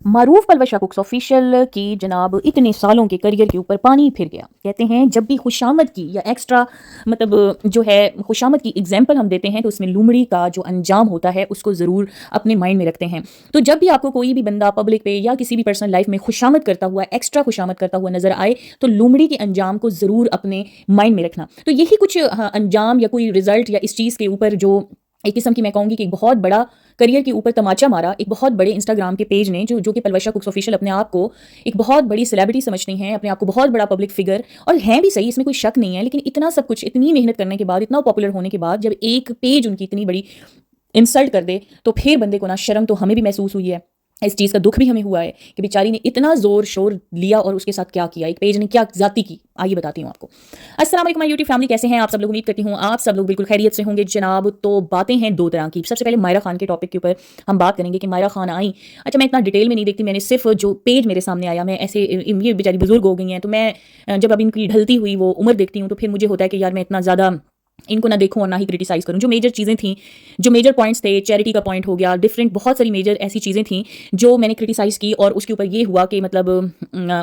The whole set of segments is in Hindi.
मारूफ पलवशा कुक्स ऑफिशियल की जनाब इतने सालों के करियर के ऊपर पानी फिर गया। कहते हैं जब भी खुशामद की या एक्स्ट्रा मतलब जो है खुशामद की एग्जाम्पल हम देते हैं तो उसमें लूमड़ी का जो अंजाम होता है उसको ज़रूर अपने माइंड में रखते हैं। तो जब भी आपको कोई भी बंदा पब्लिक पे या किसी भी पर्सनल लाइफ में खुशामद करता हुआ एक्स्ट्रा खुशामद करता हुआ नजर आए तो लूमड़ी के अंजाम को ज़रूर अपने माइंड में रखना। तो यही कुछ अंजाम या कोई रिजल्ट या इस चीज़ के ऊपर जो एक किस्म की मैं कहूँगी कि एक बहुत बड़ा करियर के ऊपर तमाचा मारा एक बहुत बड़े इंस्टाग्राम के पेज ने जो कि पलवशा कुक्स ऑफिशियल अपने आप को एक बहुत बड़ी सेलिब्रिटी समझती हैं, अपने आप को बहुत बड़ा पब्लिक फिगर और हैं भी सही, इसमें कोई शक नहीं है। लेकिन इतना सब कुछ इतनी मेहनत करने के बाद इतना पॉपुलर होने के बाद जब एक पेज उनकी इतनी बड़ी इंसल्ट कर दे तो फिर बंदे को ना शर्म तो हमें भी महसूस हुई है, इस चीज़ का दुख भी हमें हुआ है कि बेचारी ने इतना जोर शोर लिया और उसके साथ क्या किया, एक पेज ने क्या जाती की। आइए बताती हूँ आपको। अस्सलाम वालेकुम माय यूट्यूब फैमिली, कैसे हैं आप सब लोग? उम्मीद करती हूँ आप सब लोग बिल्कुल खैरियत से होंगे जनाब। तो बातें हैं दो तरह की। सबसे पहले मायरा खान के टॉपिक के ऊपर हम बात करेंगे कि मायरा खान आई। अच्छा, मैं इतना डिटेल में नहीं देखती, मैंने सिर्फ जो पेज मेरे सामने आया, मैं ऐसे ये बेचारी बुजुर्ग हो गई हैं तो मैं जब अब इनकी ढलती हुई वो उम्र देखती हूँ तो फिर मुझे होता है कि यार मैं इतना ज़्यादा इनको ना देखूं और ना ही क्रिटिसाइज़ करूं। जो मेजर चीज़ें थी, जो मेजर पॉइंट्स थे, चैरिटी का पॉइंट हो गया, डिफरेंट बहुत सारी मेजर ऐसी चीज़ें थी जो मैंने क्रिटिसाइज़ की और उसके ऊपर ये हुआ कि मतलब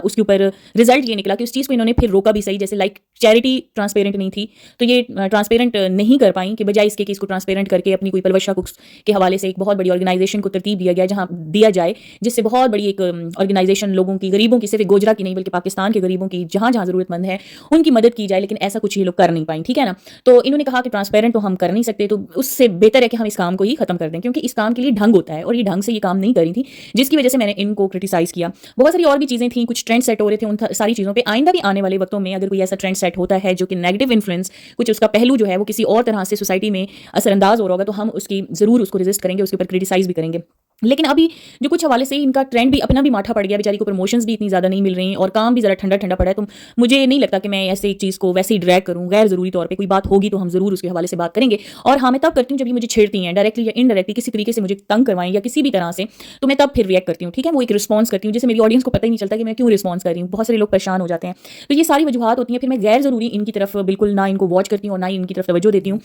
उसके ऊपर रिजल्ट ये निकला कि उस चीज़ को इन्होंने फिर रोका भी सही। जैसे लाइक चैरिटी ट्रांसपेरेंट नहीं थी तो ये ट्रांसपेरेंट नहीं कर पाई कि बजाय इसके कि इसको ट्रांसपेरेंट करके अपनी कोई पलवशा कुक्स के हवाले से एक बहुत बड़ी ऑर्गेनाइजेशन को तरतीब दिया गया जहाँ दिया जाए, जिससे बहुत बड़ी एक ऑर्गेनाइजेशन लोगों की, गरीबों की, सिर्फ गोजरा की नहीं बल्कि पाकिस्तान के गरीबों की जहाँ जहाँ ज़रूरतमंद है उनकी मदद की जाए। लेकिन ऐसा कुछ ये लोग कर नहीं पाई, ठीक है ना। तो इन्होंने कहा कि ट्रांसपेरेंट तो हम कर नहीं सकते, तो उससे बेहतर है कि हम इस काम को ही खत्म कर दें, क्योंकि इस काम के लिए ढंग होता है और ये ढंग से ये काम नहीं करी थी, जिसकी वजह से मैंने इनको क्रिटिसाइज किया। बहुत सारी और भी चीजें थी, कुछ ट्रेंड सेट हो रहे थे, उन सारी चीजों पे आइंदा भी आने वाले वक्तों में अगर कोई ऐसा ट्रेंड सेट होता है जो कि नेगेटिव इन्फ्लुएंस, कुछ उसका पहलू जो है वो किसी और तरह से सोसाइटी में असरअंदाज हो रहा होगा, तो हम उसकी जरूर उसको रेजिस्ट करेंगे, उसके ऊपर क्रिटिसाइज भी करेंगे। लेकिन अभी जो कुछ हवाले से इनका ट्रेंड भी अपना भी माठा पड़ गया, बेचारी को प्रमोशंस भी इतनी ज़्यादा नहीं मिल रही और काम भी ज़रा ठंडा ठंडा पड़ा है, तो मुझे नहीं लगता कि मैं ऐसे एक चीज़ को वैसे ही ड्रैग करूँ गैर ज़रूरी तौर पे। कोई बात होगी तो हम ज़रूर उसके हवाले से बात करेंगे। और हाँ, मैं तब करती हूँ जब ये मुझे छेड़ती हैं डायरेक्टली या इनडायरेक्टली, किसी तरीके से मुझे तंग करवाएं या किसी भी तरह से, तो मैं तब फिर रिएक्ट करती हूँ, ठीक है। वो एक रिस्पॉन्स करती हूँ जिससे मेरी ऑडियंस को पता ही नहीं चलता कि मैं क्यों रिस्पॉन्स कर रही हूँ। बहुत सारे लोग परेशान हो जाते हैं, तो ये सारी वजूहत होती हैं। फिर मैं गैर ज़रूरी इनकी तरफ बिल्कुल ना इनको वॉच करती हूँ और ना ही इनकी तरफ तवज्जो देती हूँ।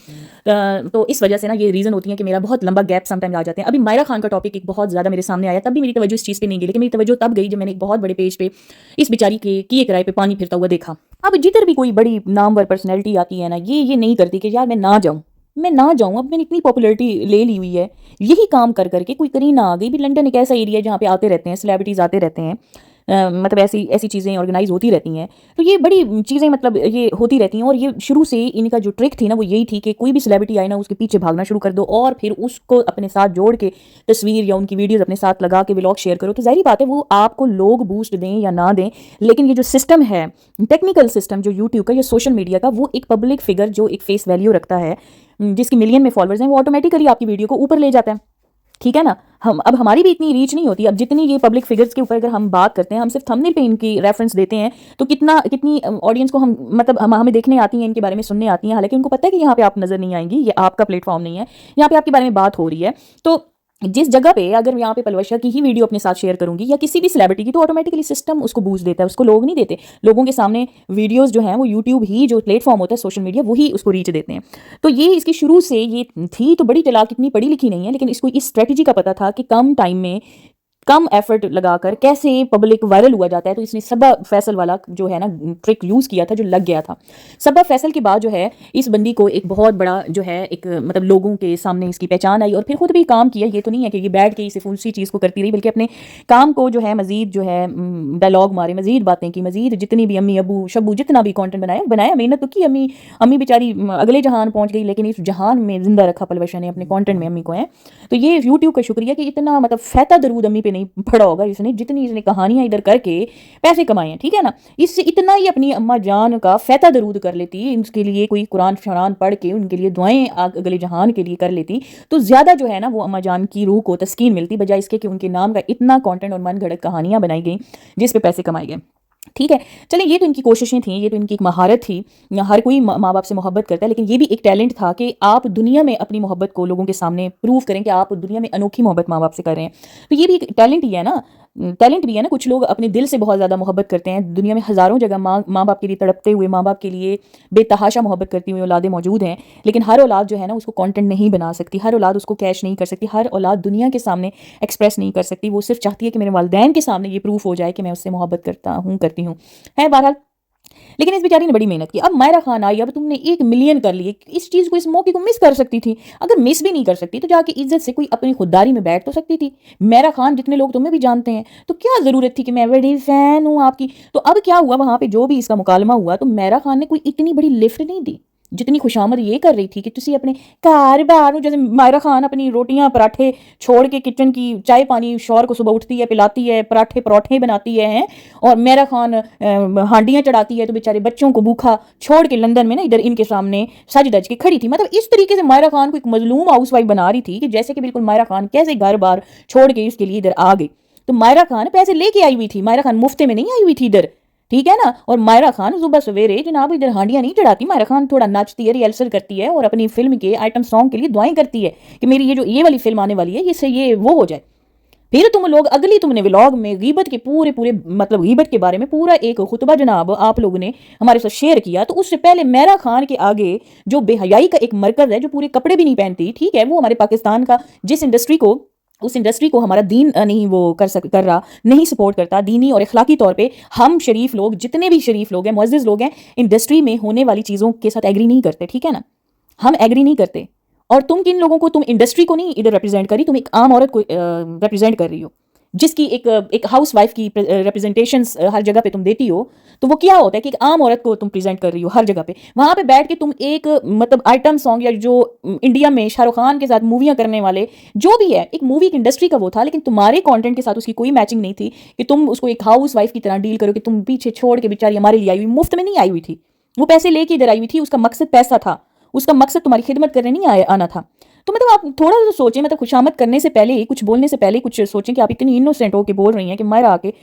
तो इस वजह से ना ये रीज़न होती है कि मेरा बहुत लंबा गैप समटाइम आ जाते हैं। अभी मायरा खान का टॉपिक एक बहुत ज़्यादा मेरे सामने आया, तब भी मेरी तवज्जो इस चीज़ पे नहीं गई, लेकिन मेरी तवज्जो तब गई जब मैंने एक बहुत बड़े पेज पे इस बेचारी के किए किराए पे पानी फिरता हुआ देखा। अब जिधर भी कोई बड़ी नामवर पर्सनैलिटी आती है ना, ये नहीं करती कि यार मैं ना जाऊं। अब मैंने इतनी पॉपुलैरिटी ले ली हुई है यही काम कर करके। कोई करीना आ गई भी, लंदन एक ऐसा एरिया है जहाँ पे आते रहते हैं सेलिब्रिटीज़, आते रहते हैं, मतलब ऐसी ऐसी चीज़ें ऑर्गेनाइज होती रहती हैं, तो ये बड़ी चीज़ें मतलब ये होती रहती हैं। और ये शुरू से इनका जो ट्रिक थी ना वो यही थी कि कोई भी सेलिब्रिटी आए ना उसके पीछे भागना शुरू कर दो और फिर उसको अपने साथ जोड़ के तस्वीर या उनकी वीडियोस अपने साथ लगा के व्लॉग शेयर करो। तो जाहिर बात है वो आपको लोग बूस्ट दें या ना दें, लेकिन ये जो सिस्टम है, टेक्निकल सिस्टम जो यूट्यूब का या सोशल मीडिया का, वो एक पब्लिक फिगर जो एक फेस वैल्यू रखता है, जिसकी मिलियन में फॉलोअर्स हैं, वो ऑटोमेटिकली आपकी वीडियो को ऊपर ले जाता है, ठीक है ना। हम अब हमारी भी इतनी रीच नहीं होती। अब जितनी ये पब्लिक फिगर्स के ऊपर अगर हम बात करते हैं, हम सिर्फ थंबनेल पे इनकी रेफरेंस देते हैं, तो कितनी ऑडियंस को हम मतलब हमें देखने आती हैं, इनके बारे में सुनने आती हैं, हालांकि उनको पता है कि यहाँ पे आप नजर नहीं आएंगी, ये आपका प्लेटफॉर्म नहीं है, यहाँ पे आपके बारे में बात हो रही है। तो जिस जगह पे अगर यहाँ पे पलवशा की ही वीडियो अपने साथ शेयर करूंगी या किसी भी सेलिब्रिटी की, तो ऑटोमेटिकली सिस्टम उसको बूस्ट देता है, उसको लोग नहीं देते। लोगों के सामने वीडियोस जो हैं वो यूट्यूब ही जो प्लेटफॉर्म होता है सोशल मीडिया, वही उसको रीच देते हैं। तो ये इसकी शुरू से ये थी, तो बड़ी चालाक, इतनी पढ़ी लिखी नहीं है, लेकिन इसको इस स्ट्रेटजी का पता था कि कम टाइम में कम एफर्ट लगाकर कैसे पब्लिक वायरल हुआ जाता है। तो इसने सबा फैसल वाला जो है ना ट्रिक यूज़ किया था, जो लग गया था। सबा फैसल के बाद जो है इस बंदी को एक बहुत बड़ा जो है एक मतलब लोगों के सामने इसकी पहचान आई और फिर खुद भी काम किया। ये तो नहीं है कि ये बैठ के सिर्फ उसी चीज़ को करती रही, बल्कि अपने काम को जो है मजीद जो है डायलॉग मारे, मजीद बातें की, मजीद जितनी भी अम्मी अबू शब्बू जितना भी कॉन्टेंट बनाया, मेहनत तो की। अम्मी अम्मी बेचारी अगले जहान पहुंच गई, लेकिन इस जहान में जिंदा रखा पलवशा ने अपने कॉन्टेंट में अम्मी को है। तो ये यूट्यूब का शुक्रिया कि इतना मतलब फैता दरूद अम्मी पे नहीं पड़ा होगा इसने, जितनी इसने कहानियां इधर करके पैसे कमाए हैं, ठीक है ना। इससे इतना ही अपनी अम्मा जान का फैता दरूद कर लेती, इसके लिए कोई कुरान शरान पढ़ के उनके लिए दुआएं अगले जहान के लिए कर लेती, तो ज्यादा जो है ना वो अम्मा जान की रूह को तस्कीन मिलती, बजाय इसके कि उनके नाम का इतना कंटेंट और मन घड़त कहानियां बनाई गई जिस पे पैसे कमाए गए। ठीक है, चलिए ये तो इनकी कोशिशें थी, ये तो इनकी एक महारत थी। हर कोई माँ बाप से मोहब्बत करता है, लेकिन ये भी एक टैलेंट था कि आप दुनिया में अपनी मोहब्बत को लोगों के सामने प्रूव करें कि आप दुनिया में अनोखी मोहब्बत माँ बाप से कर रहे हैं। तो ये भी एक टैलेंट ही है ना। टैलेंट भी है ना, कुछ लोग अपने दिल से बहुत ज़्यादा मोहब्बत करते हैं। दुनिया में हज़ारों जगह माँ बाप के लिए तड़पते हुए, माँ बाप के लिए बेतहाशा मोहब्बत करती हुई औलादें मौजूद हैं, लेकिन हर औलाद जो है ना उसको कंटेंट नहीं बना सकती, हर औलाद उसको कैश नहीं कर सकती, हर औलाद दुनिया के सामने एक्सप्रेस नहीं कर सकती। वो सिर्फ चाहती है कि मेरे वालिदैन के सामने ये प्रूफ हो जाए कि मैं उससे मोहब्बत करती हूँ। है बहरहाल, लेकिन इस बेचारी ने बड़ी मेहनत की। अब मायरा खान आई, अब तुमने 1 मिलियन कर लिए, इस चीज़ को, इस मौके को मिस कर सकती थी। अगर मिस भी नहीं कर सकती तो जाके इज्जत से कोई अपनी खुददारी में बैठ तो सकती थी। मायरा खान जितने लोग तुम्हें भी जानते हैं, तो क्या ज़रूरत थी कि मैं बड़ी फ़ैन हूँ आपकी। तो अब क्या हुआ, वहाँ पे जो भी इसका मुकालमा हुआ, तो मायरा खान ने कोई इतनी बड़ी लिफ्ट नहीं दी जितनी खुशामद ये कर रही थी कि तुसी अपने घर बार, जैसे मायरा खान अपनी रोटियां पराठे छोड़ के किचन की चाय पानी शौहर को सुबह उठती है, पिलाती है, पराठे परोठे बनाती है, हैं? और मायरा खान हांडियां चढ़ाती है, तो बेचारे बच्चों को भूखा छोड़ के लंदन में ना इधर इनके सामने सज धज के खड़ी थी। मतलब इस तरीके से मायरा खान को एक मजलूम हाउसवाइफ बना रही थी कि जैसे कि बिल्कुल मायरा खान कैसे घर बार छोड़ के इसके लिए इधर आ गई। तो मायरा खान पैसे लेके आई हुई थी, मायरा खान मुफ्ते में नहीं आई हुई थी इधर, ठीक है ना। और मायरा खान सुबह सवेरे जनाब इधर हांडियां नहीं चढ़ाती, मायरा खान थोड़ा नाचती है, रिहर्सल करती है और अपनी फिल्म के आइटम सॉन्ग के लिए दुआएं करती है कि मेरी ये वाली फिल्म आने वाली है, इससे ये वो हो जाए। फिर तुम लोग अगली तुमने व्लॉग में गीबत के पूरे मतलब गीबत के बारे में पूरा एक खुतबा जनाब आप लोगों ने हमारे साथ शेयर किया। तो उससे पहले मायरा खान के आगे जो बेहयाई का एक मरकज है, जो पूरे कपड़े भी नहीं पहनती, ठीक है, वो हमारे पाकिस्तान का जिस इंडस्ट्री को, उस इंडस्ट्री को हमारा दीन नहीं वो कर रहा, नहीं सपोर्ट करता दीनी और इखलाकी तौर पे। हम शरीफ लोग, जितने भी शरीफ लोग हैं, मुअज़्ज़िज़ लोग हैं, इंडस्ट्री में होने वाली चीज़ों के साथ एग्री नहीं करते, ठीक है ना, हम एग्री नहीं करते। और तुम किन लोगों को, तुम इंडस्ट्री को नहीं इधर रिप्रेजेंट करी, तुम एक आम औरत को रिप्रेजेंट कर रही हो, जिसकी एक हाउस वाइफ की रिप्रेजेंटेशंस हर जगह पे तुम देती हो। तो वो क्या होता है कि एक आम औरत को तुम प्रेजेंट कर रही हो हर जगह पे, वहां पे बैठ के तुम एक मतलब आइटम सॉन्ग, या जो इंडिया में शाहरुख खान के साथ मूवियां करने वाले जो भी है, एक मूवी की इंडस्ट्री का वो था, लेकिन तुम्हारे कंटेंट के साथ उसकी कोई मैचिंग नहीं थी कि तुम उसको एक हाउस वाइफ की तरह डील करो, कि तुम पीछे छोड़ के बेचारी हमारे लिए आई हुई, मुफ्त में नहीं आई हुई थी, वो पैसे लेके इधर आई हुई थी, उसका मकसद पैसा था, उसका मकसद तुम्हारी खिदमत करने नहीं आना था। तो मतलब आप थोड़ा सा सोचें, मतलब खुशामद करने से पहले ही, कुछ बोलने से पहले ही कुछ सोचें कि आप इतनी इनोसेंट हो के बोल रही हैं कि मायरा आके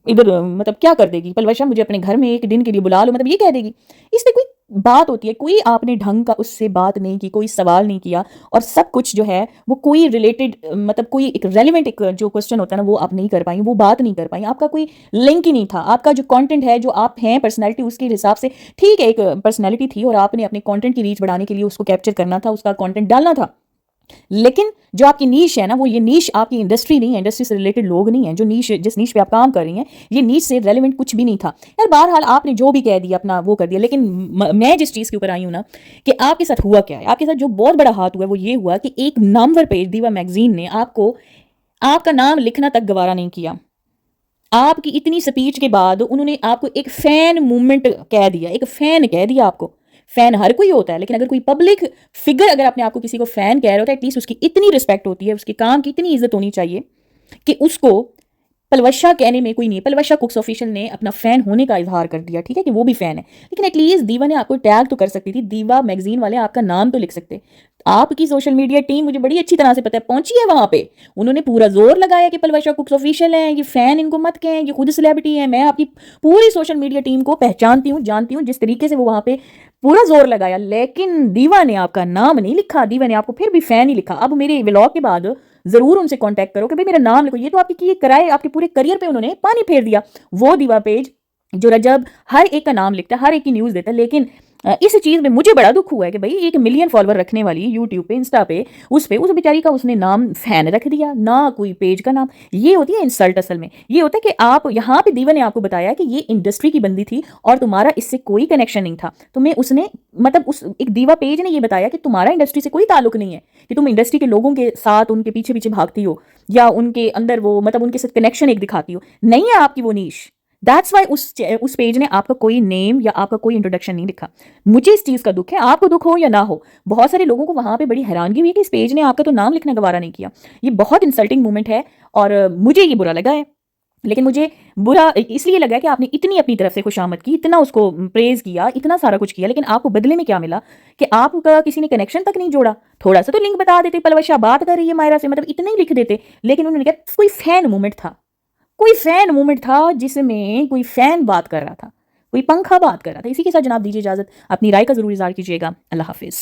इधर मतलब क्या कर देगी, पलवशा मुझे अपने घर में 1 दिन के लिए बुला लो, मतलब ये कह देगी। इसमें कोई बात होती है, कोई आपने ढंग का उससे बात नहीं की, कोई सवाल नहीं किया, और सब कुछ जो है वो कोई रिलेटेड मतलब कोई एक रेलिवेंट एक जो क्वेश्चन होता है ना, वो आप नहीं कर पाई, वो बात नहीं कर पाई, आपका कोई लिंक ही नहीं था। आपका जो कंटेंट है, जो आप हैं पर्सनैलिटी, उसके हिसाब से ठीक है एक पर्सनैलिटी थी, और आपने अपने कंटेंट की रीच बढ़ाने के लिए उसको कैप्चर करना था, उसका कंटेंट डालना था। लेकिन जो आपकी नीश है ना, वो ये नीश आपकी इंडस्ट्री नहीं है, इंडस्ट्री से रिलेटेड लोग नहीं है, जो नीश, जिस नीश पे आप काम कर रही हैं, ये नीश से रेलेवेंट कुछ भी नहीं था यार। बहरहाल आपने जो भी कह दिया अपना वो कर दिया, लेकिन मैं जिस चीज़ के ऊपर आई हूँ ना, कि आपके साथ हुआ क्या है, आपके साथ जो बहुत बड़ा हाथ हुआ है वो ये हुआ कि एक नामवर पेज दीवा मैगजीन ने आपको, आपका नाम लिखना तक गवारा नहीं किया। आपकी इतनी स्पीच के बाद उन्होंने आपको एक फैन मूवमेंट कह दिया, एक फैन कह दिया आपको। फैन हर कोई होता है, लेकिन अगर कोई पब्लिक फिगर अगर अपने आप को किसी को फैन कह रहा होता है, एटलीस्ट उसकी इतनी रिस्पेक्ट होती है, उसके काम की इतनी इज्जत होनी चाहिए कि उसको पलवशा कहने में कोई नहीं। पलवशा कुक्स ऑफिशियल ने अपना फैन होने का इजहार कर दिया, ठीक है, कि वो भी फैन है, लेकिन एटलीस्ट दीवा ने आपको टैग तो कर सकती थी, दीवा मैगजीन वाले आपका नाम तो लिख सकते। आपकी सोशल मीडिया टीम, मुझे बड़ी अच्छी तरह से पता है, पहुंची है वहां पे, उन्होंने पूरा जोर लगाया कि पलवशा कुक्स ऑफिशियल है, ये फैन इनको मत कहें, ये खुद सेलिब्रिटी है। मैं आपकी पूरी सोशल मीडिया टीम को पहचानती हूँ, जानती हूँ, जिस तरीके से वो वहां पे पूरा जोर लगाया, लेकिन दीवा ने आपका नाम नहीं लिखा, दीवा ने आपको फिर भी फैन ही लिखा। अब मेरे व्लॉग के बाद जरूर उनसे कांटेक्ट करो कि भाई मेरा नाम लिखो, ये तो आपकी किए कराए आपके पूरे करियर पे उन्होंने पानी फेर दिया। वो दीवा पेज जो रजब हर एक का नाम लिखता है, हर एक की न्यूज़ देता है, लेकिन इस चीज़ में मुझे बड़ा दुख हुआ है कि भाई 1 मिलियन फॉलोअर रखने वाली यूट्यूब पे, इंस्टा पे, उस बेचारी का उसने नाम फैन रख दिया, ना कोई पेज का नाम। ये होती है इंसल्ट। असल में ये होता है कि आप यहाँ पे दीवा ने आपको बताया कि ये इंडस्ट्री की बंदी थी और तुम्हारा इससे कोई कनेक्शन नहीं था। तुम्हें उसने मतलब उस एक दीवा पेज ने ये बताया कि तुम्हारा इंडस्ट्री से कोई ताल्लुक नहीं है, कि तुम इंडस्ट्री के लोगों के साथ उनके पीछे पीछे भागती हो, या उनके अंदर वो मतलब उनके साथ कनेक्शन एक दिखाती हो। नहीं है आपकी वो नीश। दैट्स वाई उस पेज ने आपका कोई नेम या आपका कोई इंट्रोडक्शन नहीं लिखा। मुझे इस चीज़ का दुख है, आपको दुख हो या ना हो। बहुत सारे लोगों को वहां पे बड़ी हैरानगी हुई कि इस पेज ने आपका तो नाम लिखना गवारा नहीं किया। ये बहुत इंसल्टिंग मोमेंट है और मुझे ये बुरा लगा है। लेकिन मुझे बुरा इसलिए लगा कि आपने इतनी अपनी तरफ से खुशामद की, इतना उसको प्रेज किया, इतना सारा कुछ किया, लेकिन आपको बदले में क्या मिला कि आपका किसी ने कनेक्शन तक नहीं जोड़ा। थोड़ा सा तो लिंक बता देते, पलवशा बात कर रही है मायरा से, मतलब इतने ही लिख देते। लेकिन उन्होंने कहा कोई फैन मूवमेंट था, कोई फैन मूवमेंट था जिसमें कोई फैन बात कर रहा था, कोई पंखा बात कर रहा था। इसी के साथ जनाब दीजिए इजाजत, अपनी राय का जरूर इजहार कीजिएगा। अल्लाह हाफिज।